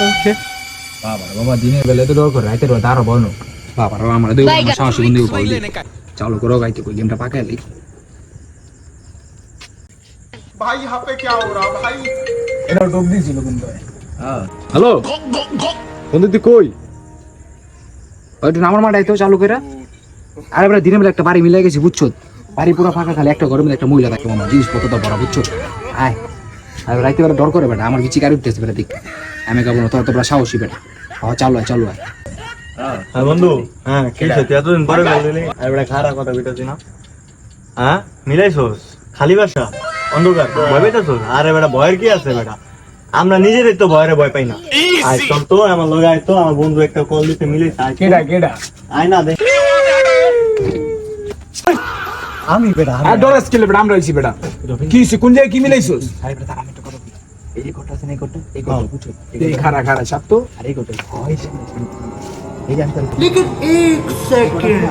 ওকে বাবা দিনের বেলা তো ডর করে রাইতে দাঁড়া বনো বাবা আমার সাহসী বন্ধু চালু করো গাইতে কই গেমটা পাকাইলি भाई यहाँ पे क्या हो रहा भाई এটা ডোব দিছিল কিন্তু হ্যালো বন্ধু তুই কই ওইটা আমার মাঠাই তো চালু করে আরে বড় দিনের বেলা একটা বাড়ি মিলে গেছি বুঝছো বাড়ি পুরো ফাঁকা খালি একটা ঘরের মধ্যে একটা মহিলা থাকে মামা জিনিসপত্র তো বড় বুঝছো আয় আর রাইতে বেলা ডর করে বেটা আমার বিচি গাড়ি উঠতেছে বেটা দেখ আমি কাবো না তোরা সাহসী বেটা চালু আয় হ্যাঁ বন্ধু হ্যাঁ কি সত্যি এতদিন পরে বললি আর বেটা খারাপ কথা বিটাছি না হ্যাঁ মিলাইছোস খালি বাসা অন্ধকার ভয় পেতেছোস আরে বেটা ভয়ের কি আছে বেটা আমরা নিজেদের তো ভয় পাই না আয় চল তো আমার লগে আয় তো আমার বন্ধু একটা কল দিতে মিলে কেডা আয় না দেখ আমি বেটা আর ডর স্কিল বেটা আমরা আইছি বেটা কি কোন জায়গায় কি মিলাইছস আরে বেটা আমি একটা কথা বলি এই যে ঘরটা আছে না এই ঘরটা বুঝছো এই খাড়া সাপ তো আর এই ঘরটা এই যে আমি लेकिन एक सेकंड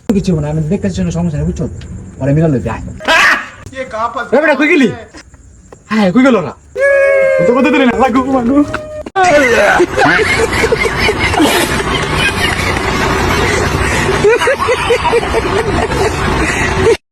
কিছু না আমি দেখতে জন্য সমস্যা নেই বুঝছো পরে মিলালো যায় ये कहाँ फंस বেটা কই গেলি হ্যাঁ কই গেল না তো কত দিন লাগু মাগু